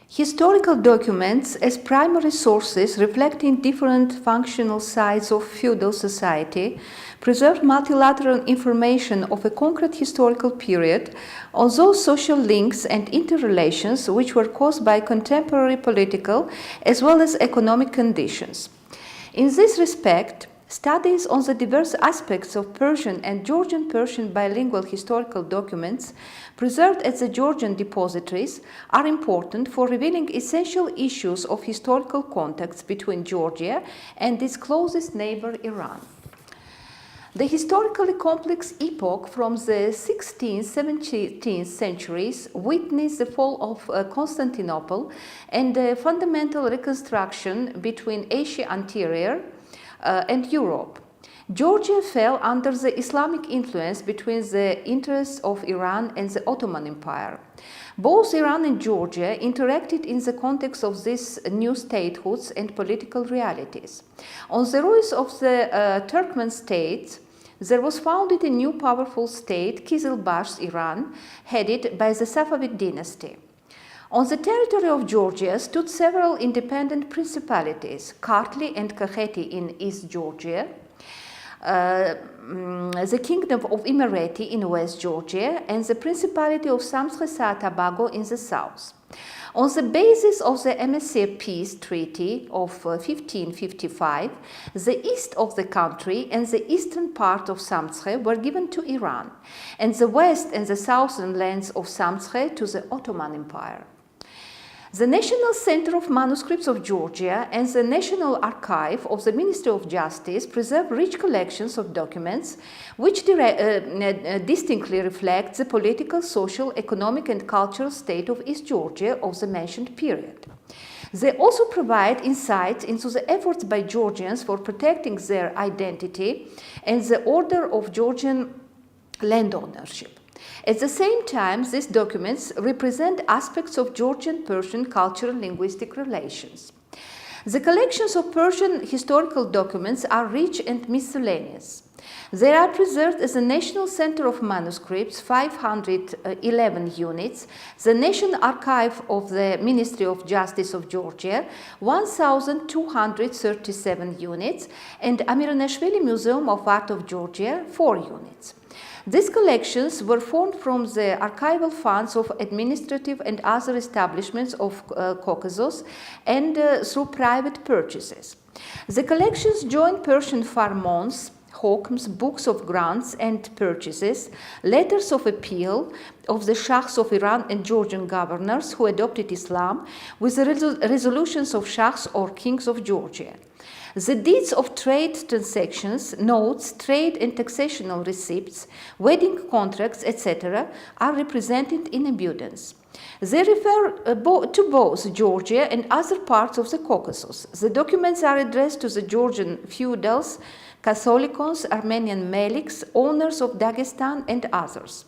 Historical documents as primary sources reflecting different functional sides of feudal society preserve multilateral information of a concrete historical period on those social links and interrelations which were caused by contemporary political as well as economic conditions. In this respect, studies on the diverse aspects of Persian and Georgian Persian bilingual historical documents preserved at the Georgian depositories are important for revealing essential issues of historical contacts between Georgia and its closest neighbor, Iran. The historically complex epoch from the 16th, 17th centuries witnessed the fall of Constantinople and the fundamental reconstruction between Asia Anterior and Europe. Georgia fell under the Islamic influence between the interests of Iran and the Ottoman Empire. Both Iran and Georgia interacted in the context of these new statehoods and political realities. On the ruins of the Turkmen states, there was founded a new powerful state, Kizilbash, Iran, headed by the Safavid dynasty. On the territory of Georgia stood several independent principalities, Kartli and Kakheti in East Georgia, the Kingdom of Imereti in West Georgia, and the Principality of Samtskhe Tobago in the south. On the basis of the MSA Peace Treaty of 1555, the east of the country and the eastern part of Samtskhe were given to Iran, and the west and the southern lands of Samtskhe to the Ottoman Empire. The National Center of Manuscripts of Georgia and the National Archive of the Ministry of Justice preserve rich collections of documents which distinctly reflect the political, social, economic, and cultural state of East Georgia of the mentioned period. They also provide insights into the efforts by Georgians for protecting their identity and the order of Georgian land ownership. At the same time, these documents represent aspects of Georgian-Persian cultural-linguistic relations. The collections of Persian historical documents are rich and miscellaneous. They are preserved as the National Center of Manuscripts, 511 units, the National Archive of the Ministry of Justice of Georgia, 1,237 units, and Giunashvili Museum of Art of Georgia, 4 units. These collections were formed from the archival funds of administrative and other establishments of Caucasus and through private purchases. The collections join Persian farmons, hukms, books of grants and purchases, letters of appeal of the Shahs of Iran and Georgian governors who adopted Islam, with the resolutions of Shahs or kings of Georgia. The deeds of trade transactions, notes, trade and taxational receipts, wedding contracts, etc. are represented in abundance. They refer to both Georgia and other parts of the Caucasus. The documents are addressed to the Georgian feudals, Catholicons, Armenian Meliks, owners of Dagestan, and others.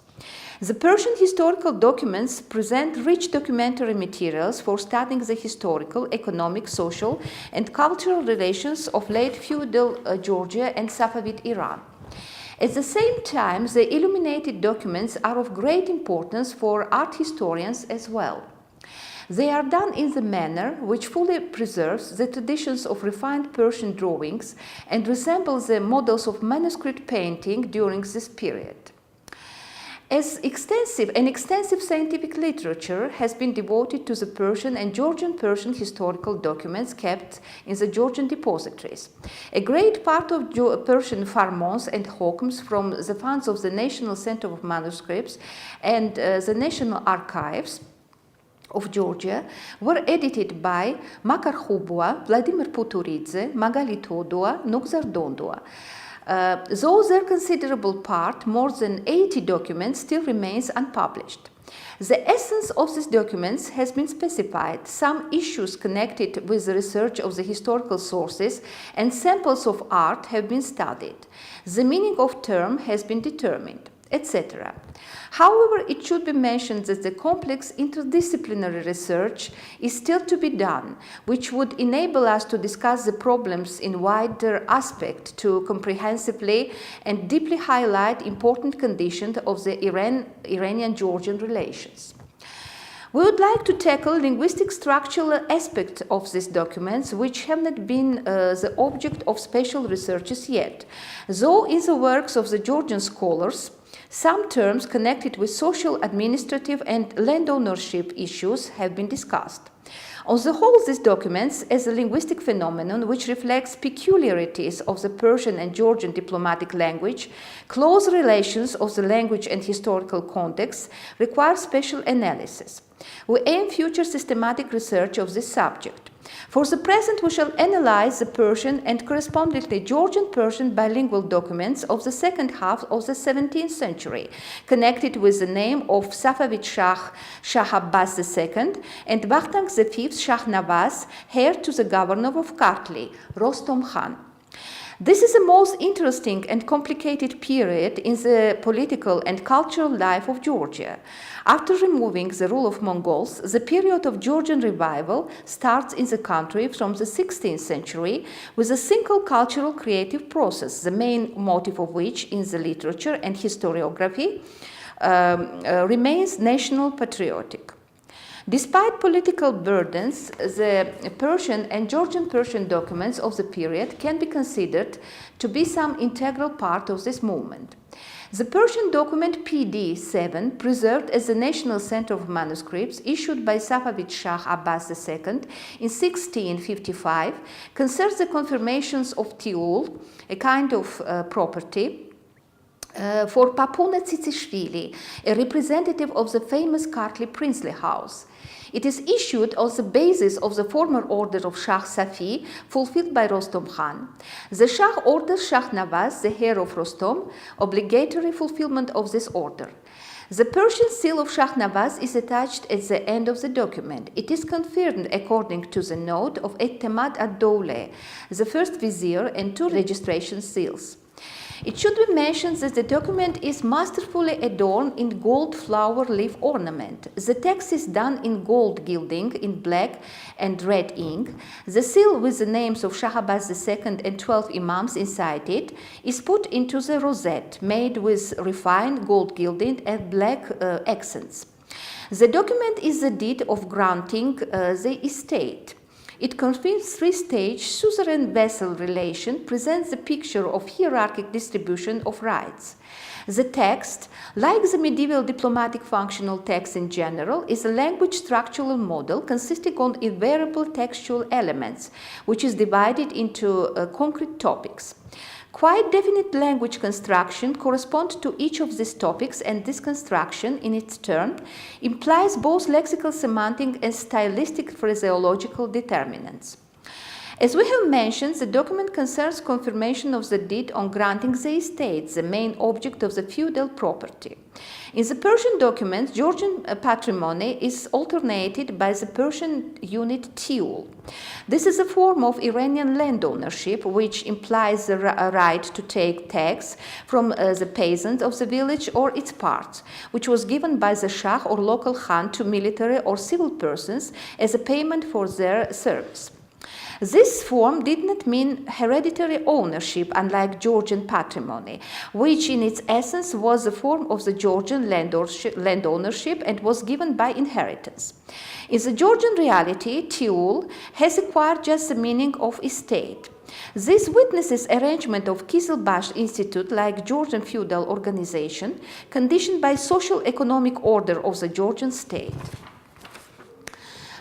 The Persian historical documents present rich documentary materials for studying the historical, economic, social, and cultural relations of late feudal Georgia and Safavid Iran. At the same time, the illuminated documents are of great importance for art historians as well. They are done in the manner which fully preserves the traditions of refined Persian drawings and resembles the models of manuscript painting during this period. An extensive scientific literature has been devoted to the Persian and Georgian Persian historical documents kept in the Georgian depositories. A great part of Persian farmons and hukms from the funds of the National Center of Manuscripts and the National Archives of Georgia were edited by Makar Khubua, Vladimir Puturidze, Magali Todua, Nogzar Dondua. Though their considerable part, more than 80 documents, still remains unpublished. The essence of these documents has been specified, some issues connected with the research of the historical sources and samples of art have been studied. The meaning of term has been determined, etc. However, it should be mentioned that the complex interdisciplinary research is still to be done, which would enable us to discuss the problems in wider aspect to comprehensively and deeply highlight important conditions of the Iranian-Georgian relations. We would like to tackle linguistic structural aspects of these documents, which have not been the object of special researches yet, though in the works of the Georgian scholars, some terms connected with social, administrative, and land ownership issues have been discussed. On the whole, these documents, as a linguistic phenomenon which reflects peculiarities of the Persian and Georgian diplomatic language, close relations of the language and historical context, require special analysis. We aim future systematic research of this subject. For the present, we shall analyze the Persian and correspondingly Georgian-Persian bilingual documents of the second half of the 17th century, connected with the name of Safavid Shah Abbas II and Vakhtang V Shah Nawaz, heir to the governor of Kartli, Rostom Khan. This is the most interesting and complicated period in the political and cultural life of Georgia. After removing the rule of Mongols, the period of Georgian revival starts in the country from the 16th century with a single cultural creative process, the main motive of which in the literature and historiography remains national patriotic. Despite political burdens, the Persian and Georgian-Persian documents of the period can be considered to be some integral part of this movement. The Persian document PD-7, preserved as the National Center of Manuscripts, issued by Safavid Shah Abbas II in 1655, concerns the confirmations of tiul, a kind of property, for Papuna Tsitsiashvili, a representative of the famous Kartli princely house. It is issued on the basis of the former order of Shah Safi, fulfilled by Rostom Khan. The Shah orders Shah Nawaz, the heir of Rostom, obligatory fulfillment of this order. The Persian seal of Shah Nawaz is attached at the end of the document. It is confirmed according to the note of Etemad ad-Dowleh, the first vizier, and two registration seals. It should be mentioned that the document is masterfully adorned in gold flower leaf ornament. The text is done in gold gilding in black and red ink. The seal with the names of Shah Abbas II and 12 imams inside it is put into the rosette, made with refined gold gilding and black accents. The document is the deed of granting the estate. It confirms three-stage suzerain-vassal relation, presents the picture of hierarchic distribution of rights. The text, like the medieval diplomatic functional text in general, is a language structural model consisting of invariable textual elements, which is divided into concrete topics. Quite definite language construction corresponds to each of these topics, and this construction, in its turn, implies both lexical, semantic, and stylistic phraseological determinants. As we have mentioned, the document concerns confirmation of the deed on granting the estate, the main object of the feudal property. In the Persian documents, Georgian patrimony is alternated by the Persian unit tiul. This is a form of Iranian land ownership which implies the right to take tax from the peasants of the village or its parts, which was given by the Shah or local Khan to military or civil persons as a payment for their service. This form did not mean hereditary ownership, unlike Georgian patrimony, which in its essence was a form of the Georgian land ownership and was given by inheritance. In the Georgian reality, tiul has acquired just the meaning of estate. This witnesses arrangement of Kizilbash Institute, like Georgian feudal organization, conditioned by social economic order of the Georgian state.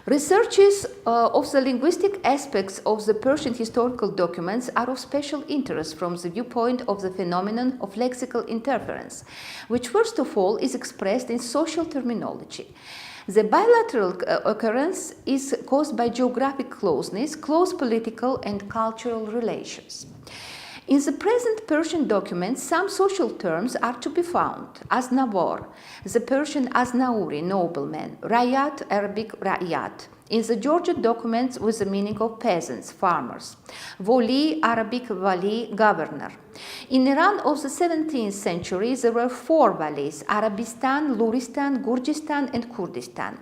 Researches of the linguistic aspects of the Persian historical documents are of special interest from the viewpoint of the phenomenon of lexical interference, which first of all is expressed in social terminology. The bilateral occurrence is caused by geographic closeness, close political and cultural relations. In the present Persian documents, some social terms are to be found. Aznavor, the Persian Aznauri, nobleman, Rayat, Arabic Rayat. In the Georgian documents with the meaning of peasants, farmers. Voli, Arabic Vali, governor. In Iran of the 17th century, there were 4 valis: Arabistan, Luristan, Gurjistan, and Kurdistan.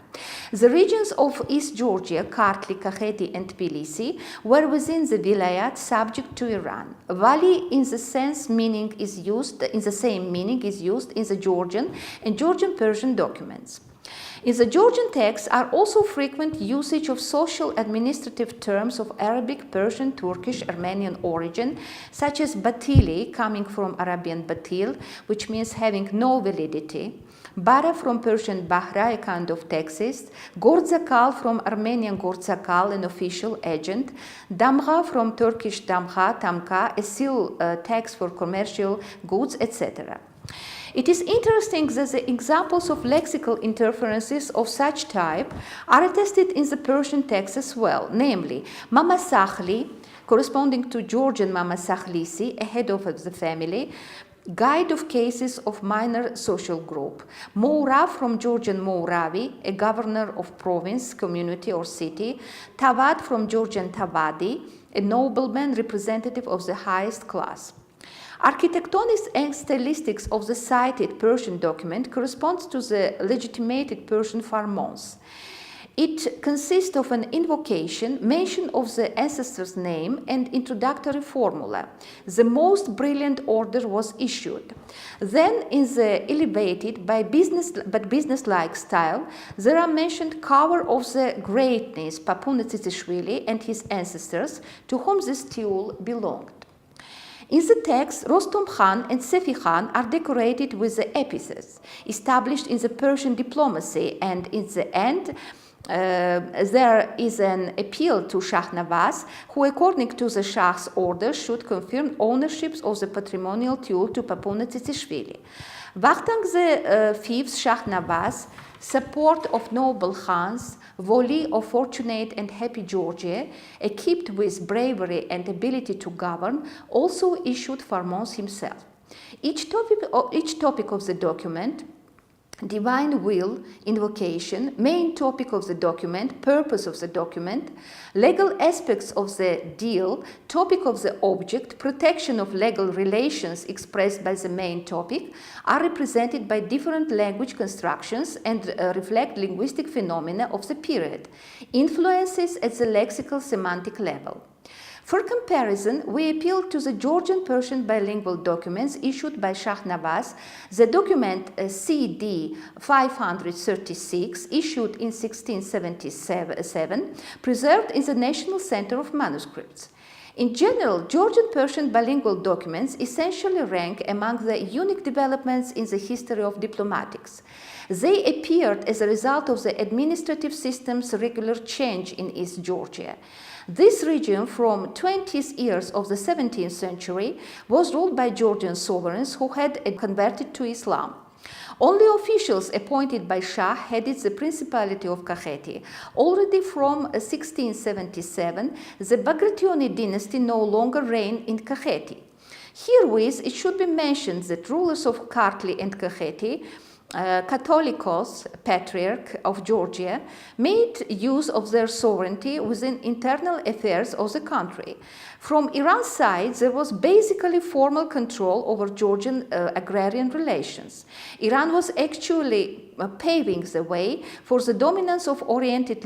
The regions of East Georgia, Kartli, Kakheti, and Tbilisi, were within the vilayat subject to Iran. Vali in the same meaning is used in the Georgian and Georgian-Persian documents. In the Georgian texts are also frequent usage of social administrative terms of Arabic, Persian, Turkish, Armenian origin, such as batili, coming from Arabian batil, which means having no validity, bara from Persian bahra, a kind of taxist, gorzakal from Armenian gorzakal, an official agent, damga from Turkish damga, tamka, a seal tax for commercial goods, etc. It is interesting that the examples of lexical interferences of such type are attested in the Persian text as well, namely Mama Sahli, corresponding to Georgian Mama Sahlisi, a head of the family, guide of cases of minor social group, Moura from Georgian Mouravi, a governor of province, community or city, Tavad from Georgian Tavadi, a nobleman representative of the highest class. Architectonic and stylistics of the cited Persian document corresponds to the legitimated Persian farmons. It consists of an invocation, mention of the ancestor's name, and introductory formula. The most brilliant order was issued. Then, in the elevated but business-like style, there are mentioned cover of the greatness Papune Tsitsishvili and his ancestors, to whom this tule belonged. In the text, Rostom Khan and Sefi Khan are decorated with the epithets established in the Persian diplomacy, and in the end, there is an appeal to Shah Nawaz, who, according to the Shah's order, should confirm ownerships of the patrimonial tule to Papune Tsitsishvili. Vakhtang V's Shah Nawaz, support of noble Khans, Voli of fortunate and happy Georgia, equipped with bravery and ability to govern, also issued farmons himself. Each topic of the document, divine will, invocation, main topic of the document, purpose of the document, legal aspects of the deal, topic of the object, protection of legal relations expressed by the main topic, are represented by different language constructions and reflect linguistic phenomena of the period, influences at the lexical semantic level. For comparison, we appeal to the Georgian-Persian bilingual documents issued by Shah Nawaz, the document CD 536, issued in 1677, preserved in the National Center of Manuscripts. In general, Georgian-Persian bilingual documents essentially rank among the unique developments in the history of diplomatics. They appeared as a result of the administrative system's regular change in East Georgia. This region, from 20th years of the 17th century, was ruled by Georgian sovereigns who had converted to Islam. Only officials appointed by Shah headed the Principality of Kakheti. Already from 1677, the Bagrationi dynasty no longer reigned in Kakheti. Herewith, it should be mentioned that rulers of Kartli and Kakheti, Catholicos, Patriarch of Georgia, made use of their sovereignty within internal affairs of the country. From Iran's side, there was basically formal control over Georgian agrarian relations. Iran was actually paving the way for the dominance of Oriental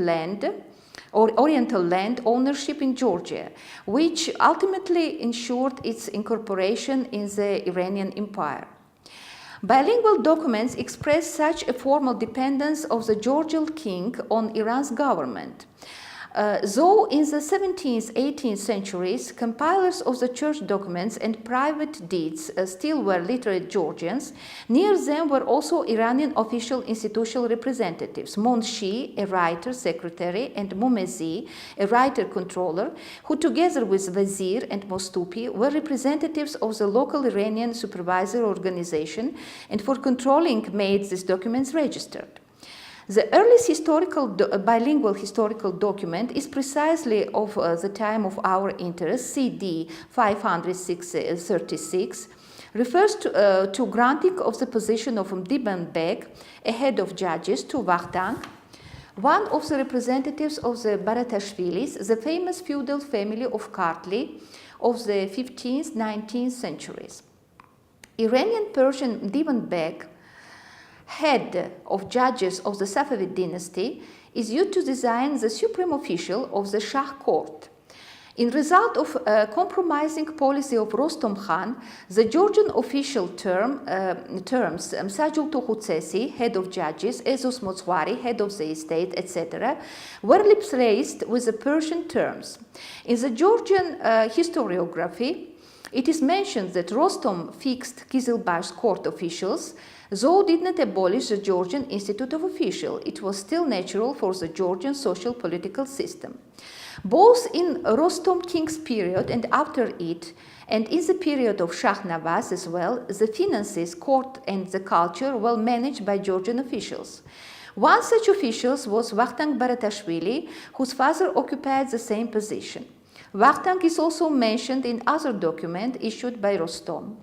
land ownership in Georgia, which ultimately ensured its incorporation in the Iranian Empire. Bilingual documents express such a formal dependence of the Georgian king on Iran's government. Though in the 17th, 18th centuries, compilers of the church documents and private deeds still were literate Georgians, near them were also Iranian official institutional representatives, Monshi, a writer secretary, and Mumezi, a writer controller, who together with Wazir and Mostupi were representatives of the local Iranian supervisory organization and for controlling made these documents registered. The earliest bilingual historical document is precisely of the time of our interest, CD 536, refers to granting of the position of Mdiban Beg, a head of judges, to Vakhtang, one of the representatives of the Baratashvilis, the famous feudal family of Kartli of the 15th, 19th centuries. Iranian-Persian Mdiban Beg, head of judges of the Safavid dynasty, is used to design the supreme official of the Shah court. In result of a compromising policy of Rostom Khan, the Georgian official terms Msajul Tukhutesi, head of judges, Ezus Motswari, head of the estate, etc., were replaced with the Persian terms. In the Georgian historiography, it is mentioned that Rostom fixed Kizilbash court officials, though did not abolish the Georgian Institute of Officials. It was still natural for the Georgian social political system. Both in Rostom King's period and after it, and in the period of Shah Nawaz as well, the finances, court and the culture were managed by Georgian officials. One such official was Vakhtang Baratashvili, whose father occupied the same position. Vakhtang is also mentioned in other documents issued by Rostom,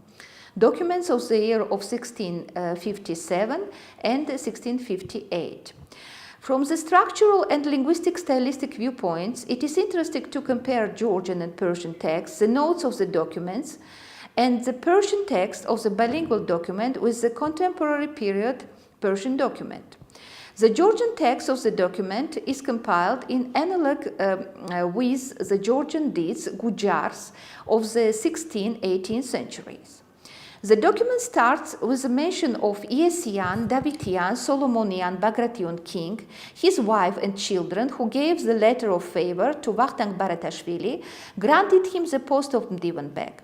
documents of the year of 1657 and 1658. From the structural and linguistic stylistic viewpoints, it is interesting to compare Georgian and Persian texts, the notes of the documents, and the Persian text of the bilingual document with the contemporary period Persian document. The Georgian text of the document is compiled in analog with the Georgian deeds, gujars, of the 16th, 18th centuries. The document starts with a mention of Iesian, Davitian, Solomonian, Bagration king, his wife and children, who gave the letter of favor to Vakhtang Baratashvili, granted him the post of Divan Beg.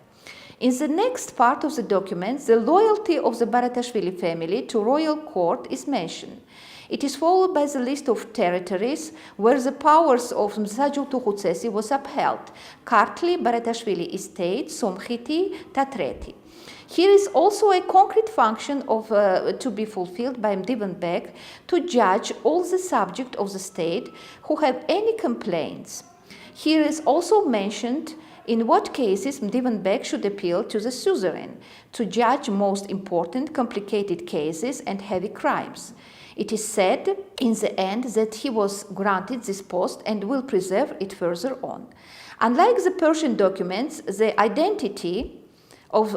In the next part of the document, the loyalty of the Baratashvili family to royal court is mentioned. It is followed by the list of territories where the powers of Msajul Tukhutesi was upheld: Kartli, Baratashvili estate, Somkhiti, Tatreti. Here is also a concrete function to be fulfilled by Divan Beg to judge all the subjects of the state who have any complaints. Here is also mentioned in what cases Divan Beg should appeal to the suzerain to judge most important complicated cases and heavy crimes. It is said in the end that he was granted this post and will preserve it further on. Unlike the Persian documents, the identity of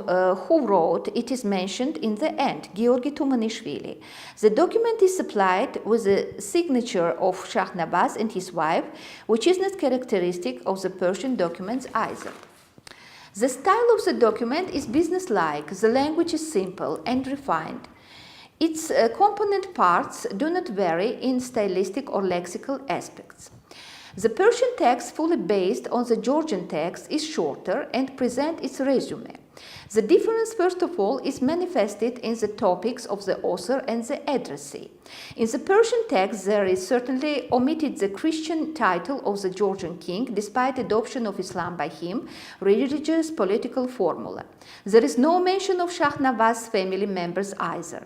who wrote it is mentioned in the end, Georgi Tumanishvili. The document is supplied with the signature of Shah Nawaz and his wife, which is not characteristic of the Persian documents either. The style of the document is businesslike, the language is simple and refined. Its component parts do not vary in stylistic or lexical aspects. The Persian text, fully based on the Georgian text, is shorter and presents its resume. The difference, first of all, is manifested in the topics of the author and the addressee. In the Persian text, there is certainly omitted the Christian title of the Georgian king, despite adoption of Islam by him, religious political formula. There is no mention of Shah Nawaz's family members either.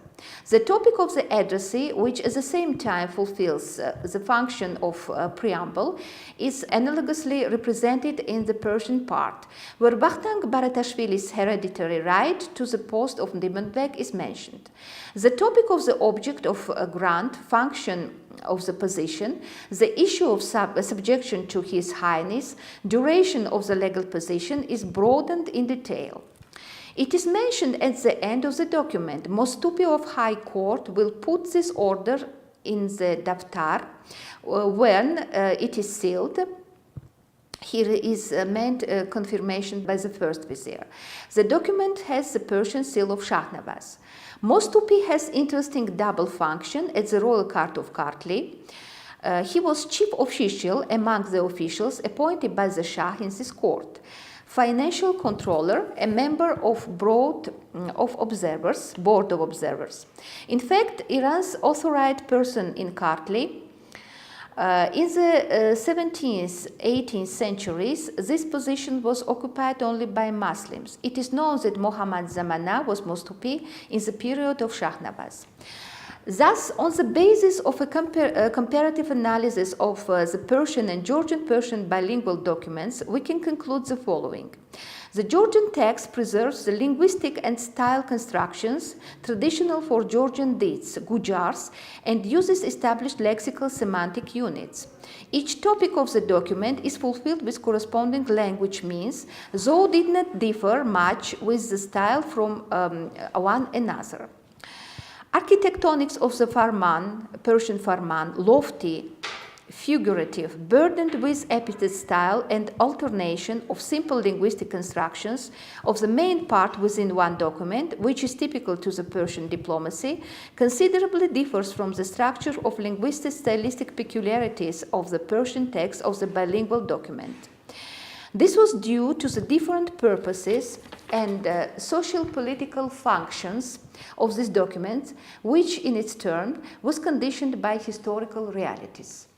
The topic of the addressee, which at the same time fulfills the function of preamble, is analogously represented in the Persian part, where Vakhtang Baratashvili's hereditary right to the post of Divan Beg is mentioned. The topic of the object of a grant, function of the position, the issue of subjection to His Highness, duration of the legal position is broadened in detail. It is mentioned at the end of the document. Mostupi of High Court will put this order in the daftar when it is sealed. Here is meant confirmation by the first vizier. The document has the Persian seal of Shah Nawaz. Mostupi has interesting double function at the royal court of Kartli. He was chief official among the officials appointed by the Shah in this court. Financial controller, a member of board of observers. In fact, Iran's authorized person in Kartli. In the 17th, 18th centuries, this position was occupied only by Muslims. It is known that Mohammad Zamana was Mostupi in the period of Shah Nawaz. Thus, on the basis of a comparative analysis of the Persian and Georgian-Persian bilingual documents, we can conclude the following. The Georgian text preserves the linguistic and style constructions traditional for Georgian deeds, gujars, and uses established lexical semantic units. Each topic of the document is fulfilled with corresponding language means, though did not differ much with the style from one another. Architectonics of the Farman, Persian Farman, lofty, figurative, burdened with epithet style and alternation of simple linguistic constructions of the main part within one document, which is typical to the Persian diplomacy, considerably differs from the structure of linguistic stylistic peculiarities of the Persian text of the bilingual document. This was due to the different purposes and social political functions of this document, which in its turn was conditioned by historical realities.